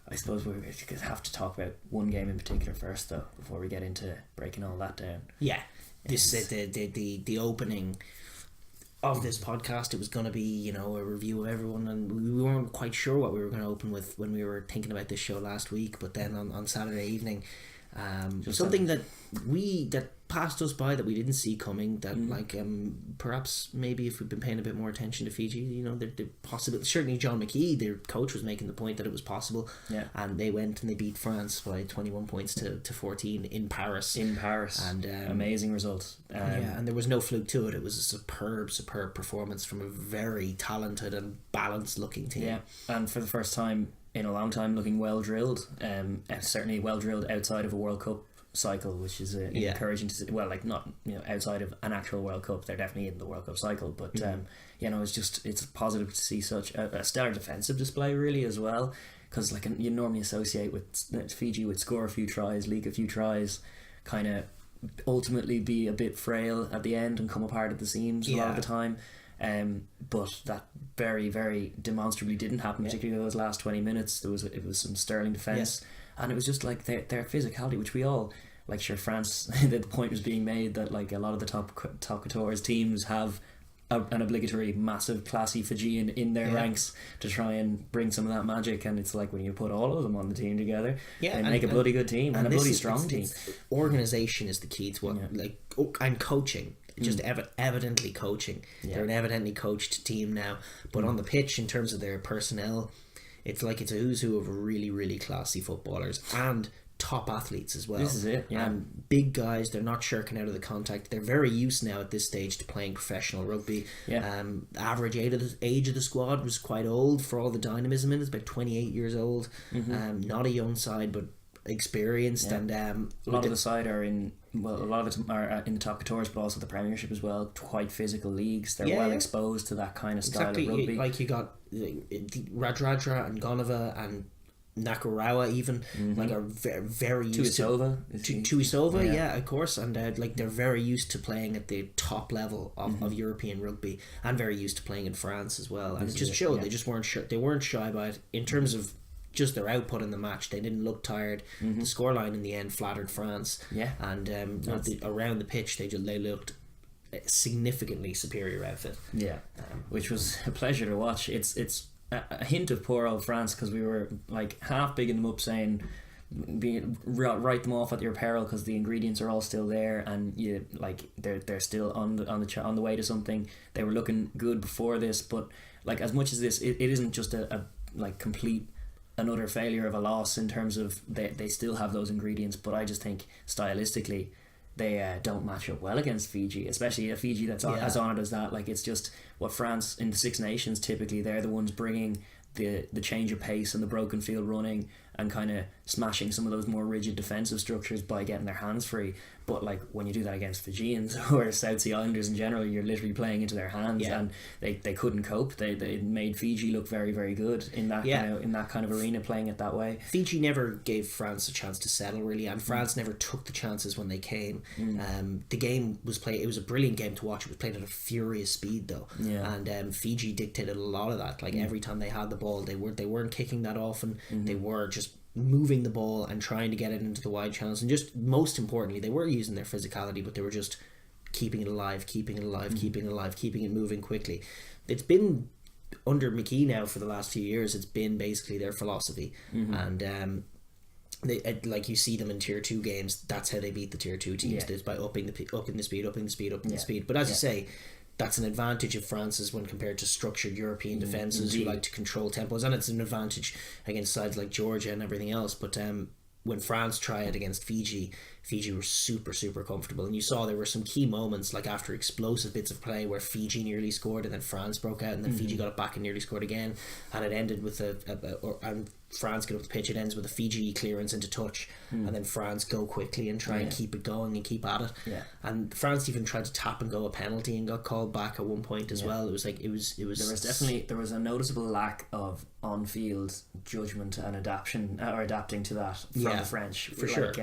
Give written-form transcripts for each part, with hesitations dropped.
I suppose we have to talk about one game in particular first, though, before we get into breaking all that down. Yeah, this is the opening of this podcast. It was going to be, you know, a review of everyone, and we weren't quite sure what we were going to open with when we were thinking about this show last week. But then on Saturday evening, something that passed us by that we didn't see coming, that perhaps maybe if we'd been paying a bit more attention to Fiji, you know, the possible, certainly John McKee, their coach, was making the point that it was possible, and they went and they beat France by 21 points to 14 in Paris, and amazing result. And there was no fluke to it. It was a superb performance from a very talented and balanced looking team, and for the first time in a long time looking well drilled, certainly well drilled outside of a World Cup cycle, which is encouraging to see. Well, like, not, you know, outside of an actual World Cup, they're definitely in the World Cup cycle, but you know, it's positive to see such a stellar defensive display, really, as well, because like you normally associate with Fiji with score a few tries, leak a few tries, kind of ultimately be a bit frail at the end and come apart at the seams a lot of the time. But that very, very demonstrably didn't happen, particularly those last 20 minutes. It was some sterling defence, and it was just like their physicality, which we all, like, sure, France, the point was being made that like a lot of the top couture's teams have an obligatory massive classy Fijian in their ranks to try and bring some of that magic, and it's like when you put all of them on the team together, they make a bloody good team, and a bloody strong team. Organisation is the key to what, and coaching. Just evidently coaching. They're an evidently coached team now, but on the pitch, in terms of their personnel, it's like it's a who's who of really, really classy footballers and top athletes as well. This is it, big guys. They're not shirking out of the contact. They're very used now at this stage to playing professional rugby. Average age of the squad was quite old for all the dynamism in it. It's about 28 years old. Not a young side, but experienced, and a lot of the side are in. Well, a lot of them are in the top couture's, but also the Premiership as well. Quite physical leagues. They're well exposed to that kind of style of rugby. Like you got Radradra and Gonova and Nakarawa even, like, are very used to Tuisova, of course, and like they're very used to playing at the top level of European rugby, and very used to playing in France as well. And it just showed they just weren't shy by it in terms of just their output in the match. They didn't look tired. The scoreline in the end flattered France, and around the pitch they looked significantly superior outfit, which was a pleasure to watch. It's a hint of poor old France, because we were like half bigging them up, saying write them off at your peril, because the ingredients are all still there, and you like they're still on the way to something. They were looking good before this, but like, as much as this, it isn't just a like complete and utter failure of a loss in terms of they still have those ingredients, but I just think stylistically they don't match up well against Fiji, especially a Fiji that's as honoured as that. Like, it's just what France in the Six Nations, typically they're the ones bringing the change of pace and the broken field running, and kind of smashing some of those more rigid defensive structures by getting their hands free. But like, when you do that against Fijians or South Sea Islanders in general, you're literally playing into their hands, and they couldn't cope. They made Fiji look very, very good in that in that kind of arena, playing it that way. Fiji never gave France a chance to settle, really, and France never took the chances when they came. The game was played. It was a brilliant game to watch. It was played at a furious speed though, and Fiji dictated a lot of that. Like, every time they had the ball, they weren't kicking that often. They were just moving the ball and trying to get it into the wide channels, and just most importantly, they were using their physicality, but they were just keeping it alive, keeping it moving quickly. It's been under McKee now for the last few years. It's been basically their philosophy, and they, like, you see them in tier 2 games. That's how they beat the tier 2 teams. It's by upping the speed. But as you say, that's an advantage of France's when compared to structured European defences who like to control tempos, and it's an advantage against sides like Georgia and everything else. But when France tried against Fiji were super comfortable, and you saw there were some key moments, like after explosive bits of play where Fiji nearly scored and then France broke out, and then Fiji got it back and nearly scored again, and it ended with and France get up the pitch, it ends with a Fiji clearance into touch, and then France go quickly and try and keep it going and keep at it, and France even tried to tap and go a penalty and got called back at one point as well. It was like it was there was a noticeable lack of on-field judgment and adapting to that from the French, for sure,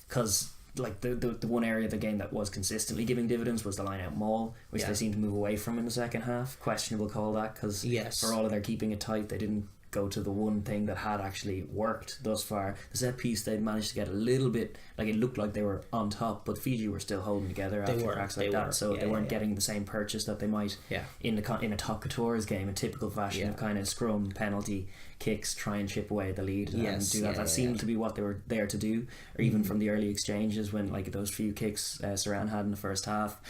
because like the one area of the game that was consistently giving dividends was the line-out maul, which they seemed to move away from in the second half. Questionable call that, because for all of their keeping it tight, they didn't go to the one thing that had actually worked thus far. The set piece, they managed to get a little bit, like it looked like they were on top, but Fiji were still holding together after cracks like that, so they weren't getting the same purchase that they might in a top couture's game, a typical fashion of kind of scrum, penalty, kicks, try and chip away at the lead and do that. That seemed to be what they were there to do, or even from the early exchanges when like those few kicks Saran had in the first half,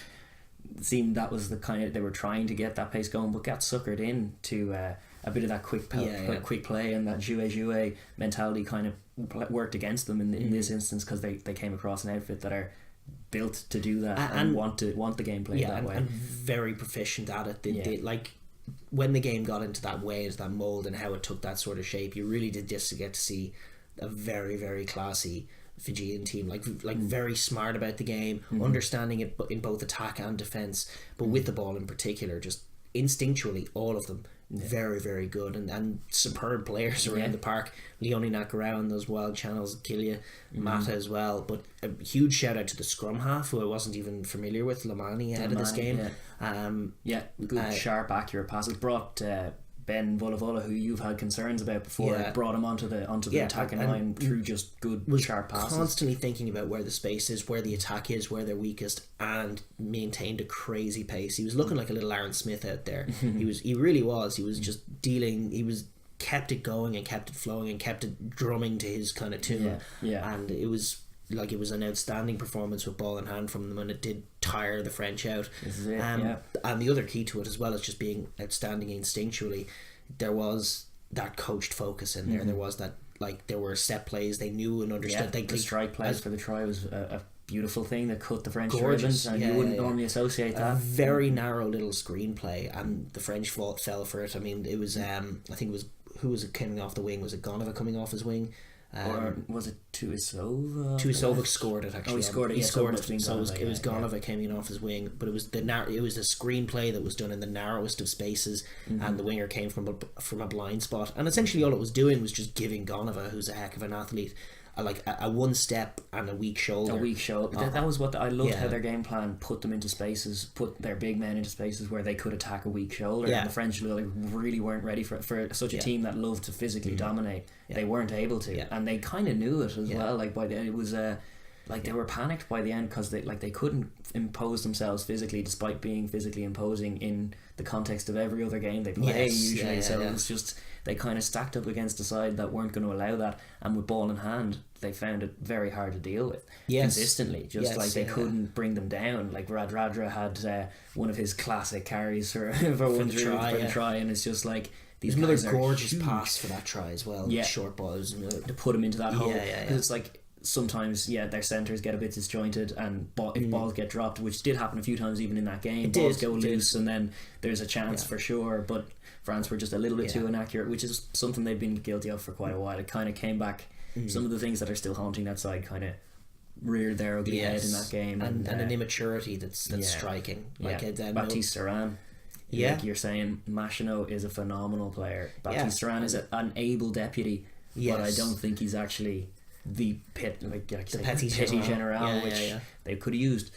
it seemed that was the kind of, they were trying to get that pace going, but got suckered in to a bit of that quick play, and that jouer mentality kind of worked against them in this instance, because they came across an outfit that are built to do that and want the game played that way, and very proficient at it. They like when the game got into that way, into that mold, and how it took that sort of shape, you really did just get to see a very, very classy Fijian team, like very smart about the game, understanding it in both attack and defence, but with the ball in particular, just instinctually, all of them very, very good, and superb players around the park. Leone Nakarau and those wild channels, Killia, Mata as well. But a huge shout out to the scrum half, who I wasn't even familiar with, Lamani, ahead of this game. Good, sharp, accurate passes. Brought Ben Volavola, who you've had concerns about before, brought him onto the attacking line through just good, sharp passes. Constantly thinking about where the space is, where the attack is, where they're weakest, and maintained a crazy pace. He was looking like a little Aaron Smith out there. He really was. He was just dealing. He was kept it going and kept it flowing and kept it drumming to his kind of tune. And it was an outstanding performance with ball in hand from them, and it did tire the French out. And the other key to it as well as just being outstanding instinctually, there was that coached focus in there. There was that, like, there were set plays they knew and understood. The strike plays for the try was a beautiful thing that cut the French ribbons, and you wouldn't normally associate that. A very narrow little screenplay, and the French fell for it. I mean, it was I think it was, who was it coming off the wing? Was it Gonova coming off his wing? Or was it Tuisova? Tuisova scored it, actually. He scored it. He scored it. So it was Gonova coming off his wing, but it was it was a screenplay that was done in the narrowest of spaces, and the winger came from a blind spot, and essentially all it was doing was just giving Gonova, who's a heck of an athlete, a one step and a weak shoulder. That was what I loved, how their game plan put them into spaces, put their big men into spaces where they could attack a weak shoulder. And the French really weren't ready for such a team that loved to physically dominate. They weren't able to, and they kind of knew it as well. Like by the end, it was like they were panicked by the end, because they couldn't impose themselves physically, despite being physically imposing in the context of every other game they play usually. It was just, they kind of stacked up against a side that weren't going to allow that, and with ball in hand they found it very hard to deal with consistently. They couldn't bring them down. Like Radradra had one of his classic carries for the try, and it's just like, these another gorgeous pass for that try as well. Short balls to put him into that hole. Because it's like, sometimes their centres get a bit disjointed, and if balls get dropped, which did happen a few times even in that game, balls go loose, and then there's a chance for sure, but France were just a little bit too inaccurate, which is something they've been guilty of for quite a while. It kind of came back. Some of the things that are still haunting that side kind of reared their ugly head in that game, and an immaturity that's striking. Baptiste Saran, like you're saying, Machino is a phenomenal player. Baptiste Saran is an able deputy, but I don't think he's actually the petit general, which they could have used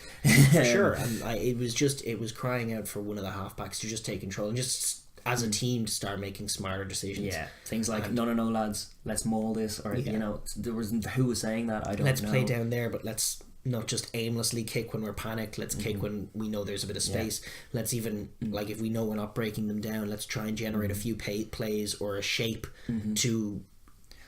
for sure. And it was crying out for one of the halfbacks to just take control and just, as a team, to start making smarter decisions. Things like no lads, let's maul this, or there was, who was saying that, I don't know. Let's play down there, but let's not just aimlessly kick when we're panicked. Let's kick when we know there's a bit of space. Let's even, like, if we know we're not breaking them down, let's try and generate a few plays or a shape to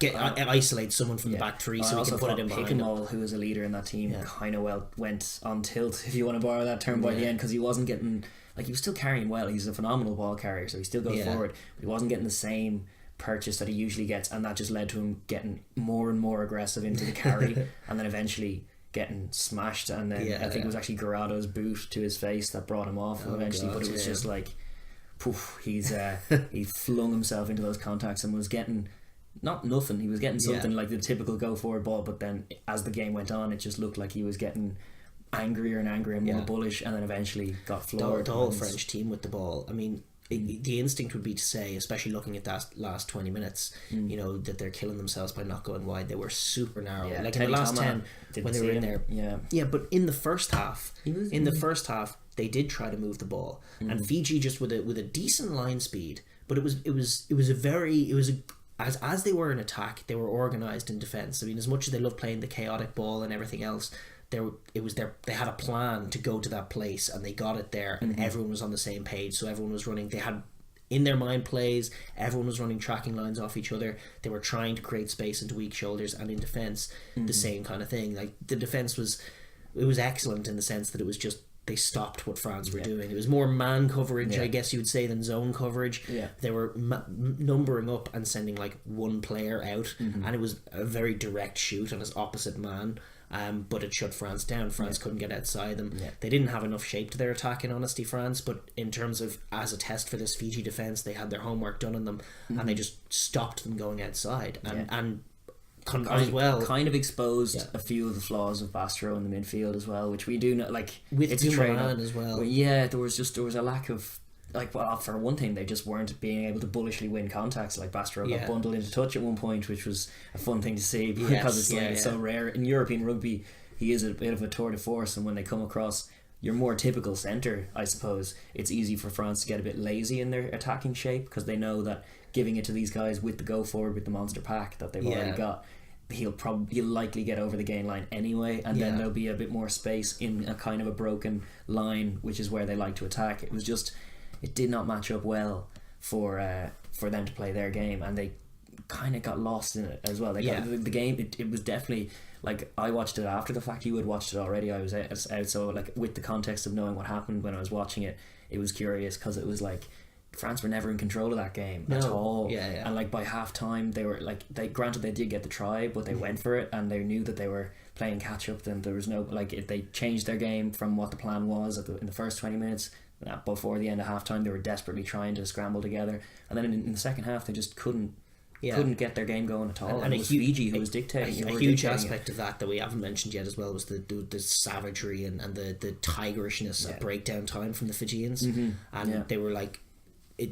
isolate someone from the back three, so we can put it in behind him. Who was a leader in that team, kind of went on tilt, if you want to borrow that term, by the end, because he wasn't getting, like, he was still carrying well. He's a phenomenal ball carrier, so he still goes forward, but he wasn't getting the same purchase that he usually gets, and that just led to him getting more and more aggressive into the carry, and then eventually getting smashed, and then I think it was actually Garrado's boot to his face that brought him off eventually. But it was just like, poof, he flung himself into those contacts and was getting not nothing. He was getting something like the typical go forward ball, but then as the game went on, it just looked like he was getting angrier and angrier and more bullish, and then eventually got floored. The whole French team with the ball. I mean, the instinct would be to say, especially looking at that last 20 minutes, that they're killing themselves by not going wide. They were super narrow. Like in the last 10, when they were in there. But in the first half, they did try to move the ball, and Fiji, just with a decent line speed, but it was as they were in attack, they were organised in defence. I mean, as much as they loved playing the chaotic ball and everything else, they had a plan to go to that place, and they got it there, and everyone was on the same page. So everyone was running. They had in their mind plays. Everyone was running tracking lines off each other. They were trying to create space into weak shoulders, and in defence, the same kind of thing. Like the defence was excellent in the sense that it was just. They stopped what France were doing. It was more man coverage, I guess you would say, than zone coverage. Yeah. They were numbering up and sending like one player out, and it was a very direct shoot on his opposite man. But it shut France down. France couldn't get outside them. Yeah. They didn't have enough shape to their attack, in honesty, France. But in terms of as a test for this Fiji defence, they had their homework done on them, and they just stopped them going outside. And kind of exposed a few of the flaws of Bastro in the midfield as well, which we do know, like with it's a trade as well. But yeah, there was a lack of, like, well, for one thing, they just weren't being able to bullishly win contacts. Like Bastro got bundled into touch at one point, which was a fun thing to see because it's so rare in European rugby. He is a bit of a tour de force, and when they come across your more typical centre, I suppose it's easy for France to get a bit lazy in their attacking shape, because they know that giving it to these guys with the go forward with the monster pack that they've already got, he'll likely get over the gain line anyway, and then there'll be a bit more space in a kind of a broken line, which is where they like to attack. It did not match up well for them to play their game, and they kind of got lost in it as well. The game, it was definitely, like, I watched it after the fact. You had watched it already. I was out, so like with the context of knowing what happened when I was watching it, it was curious, because it was like France were never in control of that game at all. And like by half time, they were like, they did get the try, but they went for it, and they knew that they were playing catch up. Then there was no, like, if they changed their game from what the plan was in the first 20 minutes before the end of half time, they were desperately trying to scramble together, and then in the second half they just couldn't get their game going at all. And it was Fiji who was dictating. A huge aspect of that we haven't mentioned yet as well was the savagery and the tigerishness at breakdown time from the Fijians, and they were like, I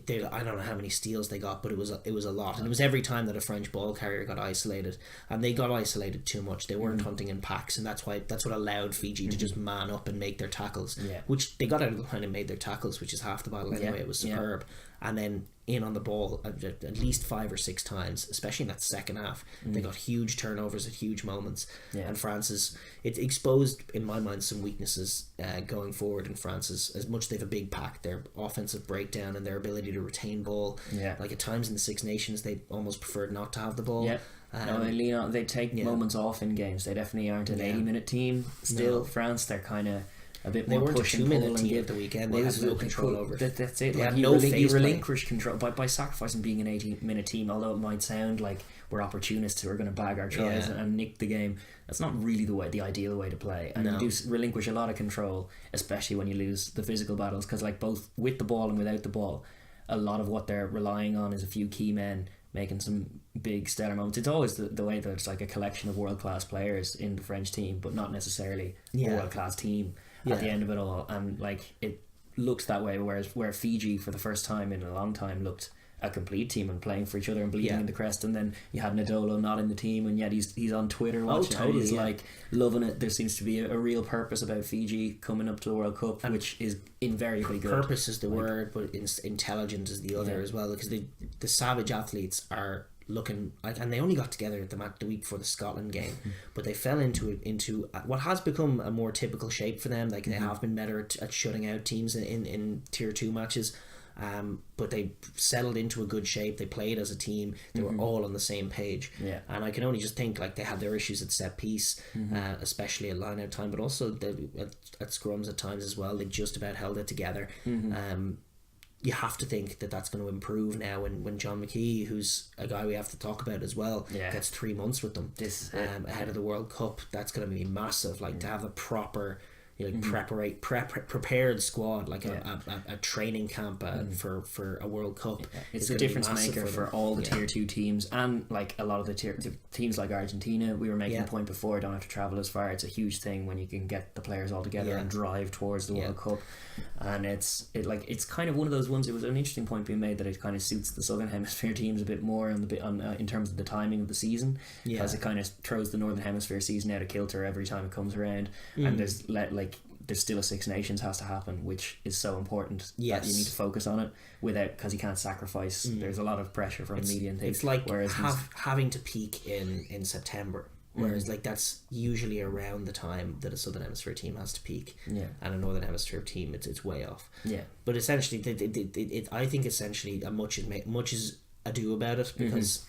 don't know how many steals they got, but it was a lot, and it was every time that a French ball carrier got isolated, and they got isolated too much. They weren't hunting in packs, and that's what allowed Fiji to just man up and make their tackles, which they got out of the line and made their tackles, which is half the battle anyway. It was superb. And then in on the ball at least 5 or 6 times, especially in that second half. They got huge turnovers at huge moments, and France it exposed, in my mind, some weaknesses going forward in France. As much as they have a big pack, their offensive breakdown and their ability to retain ball, like at times in the Six Nations they almost preferred not to have the ball. They take moments off in games. They definitely aren't an 80-minute team still. France, they're kind of a bit more push and pull, and team at the weekend. They had no control over. That's it. They like had you relinquish control by sacrificing being an 80-minute team. Although it might sound like we're opportunists who are going to bag our tries and nick the game, that's not really the ideal way to play. And you do relinquish a lot of control, especially when you lose the physical battles, because like both with the ball and without the ball, a lot of what they're relying on is a few key men making some big stellar moments. It's always the way that it's like a collection of world-class players in the French team, but not necessarily a world-class team at the end of it all. And like it looks that way, where Fiji for the first time in a long time looked a complete team and playing for each other and bleeding in the crest. And then you had Nadolo not in the team, and yet he's on Twitter watching and he's like loving it. There seems to be a real purpose about Fiji coming up to the World Cup, and which is invariably good. Purpose is the word, but intelligent is the other as well, because the savage athletes are looking like, and they only got together the week before the Scotland game, but they fell into what has become a more typical shape for them. Like they have been better at shutting out teams in tier 2 matches, but they settled into a good shape. They played as a team. They were all on the same page, and I can only just think like they had their issues at set piece, especially at line out time, but also at scrums at times as well. They just about held it together. You have to think that that's going to improve now when John McKee, who's a guy we have to talk about as well, gets 3 months with them ahead of the World Cup. That's going to be massive. Like to have a proper prepared squad, like a training camp for a World Cup. It's a difference maker for all the tier 2 teams, and like a lot of the teams like Argentina. We were making a point before, don't have to travel as far. It's a huge thing when you can get the players all together and drive towards the World Cup. And it's kind of one of those ones. It was an interesting point being made that it kind of suits the Southern Hemisphere teams a bit more in terms of the timing of the season, because it kind of throws the Northern Hemisphere season out of kilter every time it comes around. And there's still a Six Nations has to happen, which is so important that Yes. you need to focus on it because you can't sacrifice. There's a lot of pressure from media and things. It's like whereas having to peak in September. Whereas like that's usually around the time that a Southern Hemisphere team has to peak, Yeah. and a Northern Hemisphere team it's way off. Yeah. But essentially, I think essentially much is ado about it, because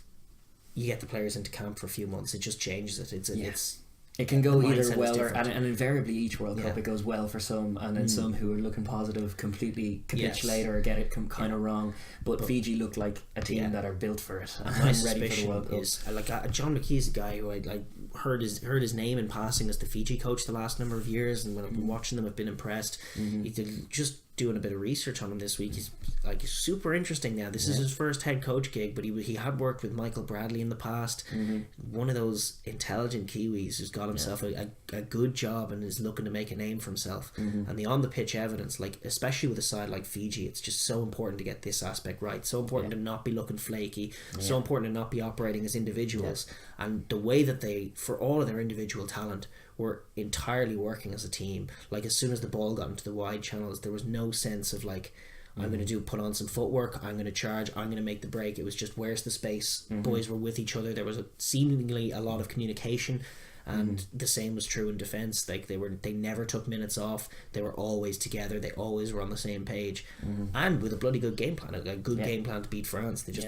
you get the players into camp for a few months. It just changes it. It can go the mindset either is well or, different. and invariably each World Cup Yeah. it goes well for some, and then some who are looking positive completely capitulate or get it kind of wrong. But Fiji looked like a team that are built for it and My ready for the suspicion World Cup. is John McKee's a guy who I heard his name in passing as the Fiji coach the last number of years, and when I've been watching them, I've been impressed. He did just doing a bit of research on him this week. He's like super interesting now. This is his first head coach gig, but he had worked with Michael Bradley in the past. One of those intelligent Kiwis who's got himself a good job and is looking to make a name for himself. And the on the pitch evidence, like especially with a side like Fiji, it's just so important to get this aspect right. So important to not be looking flaky. So important to not be operating as individuals. And the way that they, for all of their individual talent, were entirely working as a team. Like as soon as the ball got into the wide channels, there was no sense of like, I'm going to put on some footwork, I'm going to charge, I'm going to make the break. It was just, where's the space? Boys were with each other. There was seemingly a lot of communication, and the same was true in defence. Like they never took minutes off. They were always together. They always were on the same page, and with a bloody good game plan, a good game plan to beat France. They just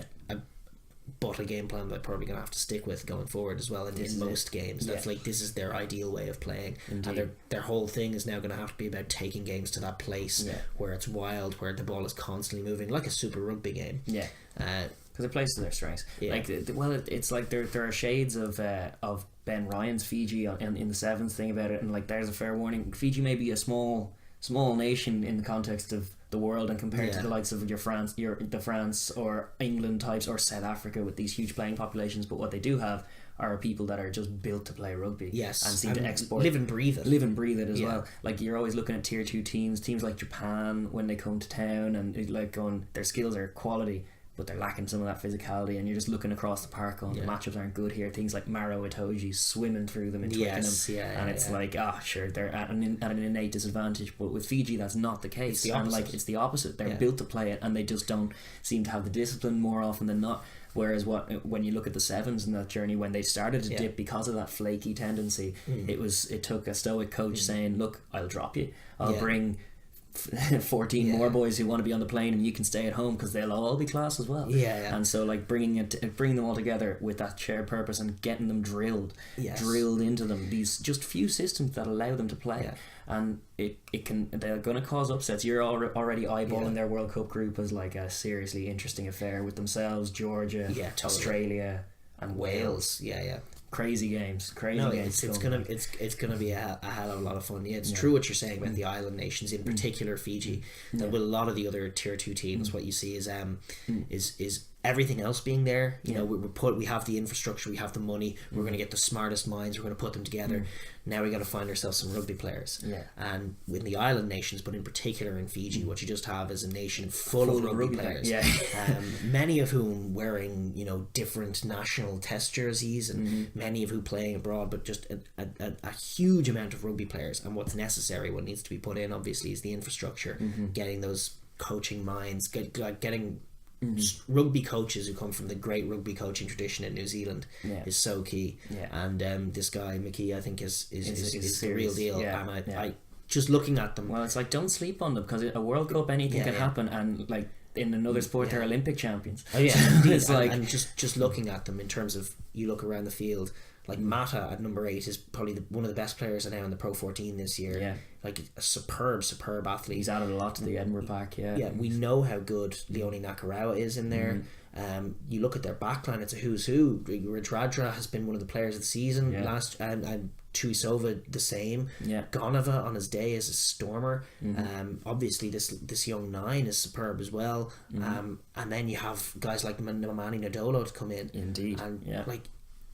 but a game plan they're probably going to have to stick with going forward as well in most games. That's like, this is their ideal way of playing. Indeed. And their whole thing is now going to have to be about taking games to that place where it's wild, where the ball is constantly moving, like a Super Rugby game. Because it plays to their strengths. Like, it's like there are shades of Ben Ryan's Fiji in the sevens thing about it, and like there's a fair warning. Fiji may be a small nation in the context of the world, and compared to the likes of the France or England types or South Africa with these huge playing populations, but what they do have are people that are just built to play rugby. Yes, and seem to export, live and breathe it as well. Like you're always looking at tier 2 teams like Japan when they come to town, and like going, their skills are quality, but they're lacking some of that physicality, and you're just looking across the park going, the matchups aren't good here. Things like Maro Itoje swimming through them and twicking them, and it's like, sure, they're at an innate disadvantage. But with Fiji, that's not the case. It's the opposite. They're built to play it, and they just don't seem to have the discipline more often than not. Whereas when you look at the sevens in that journey, when they started to dip because of that flaky tendency, it took a stoic coach saying, look, I'll drop you, I'll bring 14 more boys who want to be on the plane, and you can stay at home because they'll all be class as well. And so like bringing them all together with that shared purpose and getting them drilled into them, these just few systems that allow them to play, and they're going to cause upsets. You're already eyeballing their World Cup group as like a seriously interesting affair with themselves, Georgia, Australia and Wales. Crazy games. It's gonna be a hell of a lot of fun. It's true what you're saying about the island nations, in particular Fiji. With a lot of the other tier 2 teams, what you see is everything else being there. You know, we have the infrastructure, we have the money, we're going to get the smartest minds, we're going to put them together. Now we got to find ourselves some rugby players. And with the island nations, but in particular in Fiji, what you just have is a nation full of rugby players. Many of whom wearing, different national test jerseys, and many of who playing abroad, but just a huge amount of rugby players. And what's necessary, what needs to be put in, obviously, is the infrastructure, getting those coaching minds, getting rugby coaches who come from the great rugby coaching tradition in New Zealand is so key. And this guy McKee, I think, is the real deal. And I just looking at them, well, it's like, don't sleep on them, because a World Cup, anything can happen, and like in another sport they're Olympic champions. It's like, and just looking at them in terms of, you look around the field, like Mata at number 8 is probably one of the best players now in the Pro 14 this year. Like a superb athlete. He's added a lot to the Edinburgh pack. We know how good Leone Nakarawa is in there. You look at their backline, it's a who's who. Radradra has been one of the players of the season last, and Tuisova the same. Gonava on his day is a stormer. Obviously this young 9 is superb as well. And then you have guys like Mamani Nadolo to come in. Indeed. And like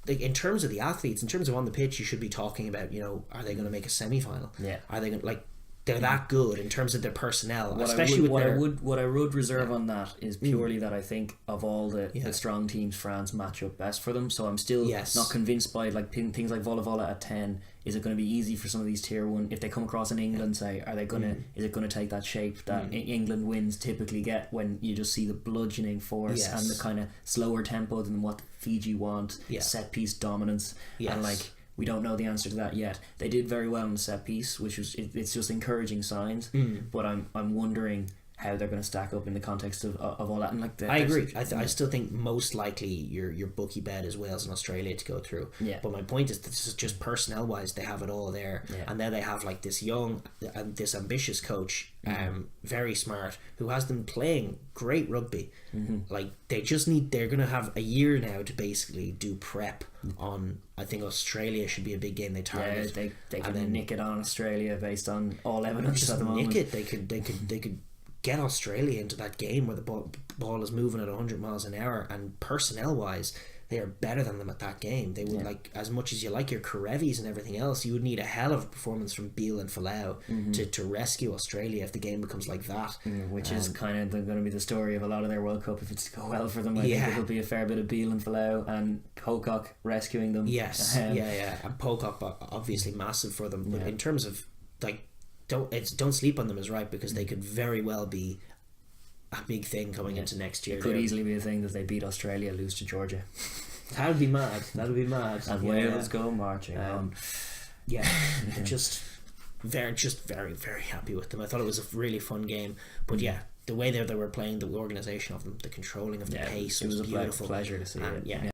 in terms of the athletes, in terms of on the pitch, you should be talking about, are they going to make a semi-final? Are they going to, like, they're that good in terms of their personnel, What especially what I would reserve on that is purely that I think of all the strong teams, France match up best for them. So I'm still not convinced by like things like Vola Vola at 10. Is it going to be easy for some of these tier 1 if they come across in England? Say, are they gonna is it going to take that shape that England wins typically get when you just see the bludgeoning force and the kind of slower tempo than what Fiji want, set piece dominance, and like. We don't know the answer to that yet. They did very well in the set piece, which was it's just encouraging signs. But I'm wondering how they're going to stack up in the context of all that. And like I agree. I still think most likely your bookie bet is Wales and Australia to go through. Yeah. But my point is that this is just personnel wise, they have it all there, and then they have like this young and this ambitious coach, very smart, who has them playing great rugby. Like they're going to have a year now to basically do prep on. I think Australia should be a big game they target. Yeah, they can nick it on Australia based on all evidence at the moment. Nick it. They could get Australia into that game where the ball is moving at 100 miles an hour, and personnel wise they are better than them at that game. They would like, as much as you like your Karevis and everything else, you would need a hell of a performance from Beale and Falau to rescue Australia if the game becomes like that. Which is kind of going to be the story of a lot of their World Cup if it's to go well for them. I think it'll be a fair bit of Beale and Falau and Pocock rescuing them. Yes, and Pocock obviously massive for them. But in terms of like, don't sleep on them is right, because they could very well be a big thing coming into next year. It could easily be a thing that they beat Australia, lose to Georgia. That would be mad. And Wales go marching on. Yeah, just very very happy with them. I thought it was a really fun game, but the way they were playing, the organisation of them, the controlling of the pace was beautiful. Pleasure to see it.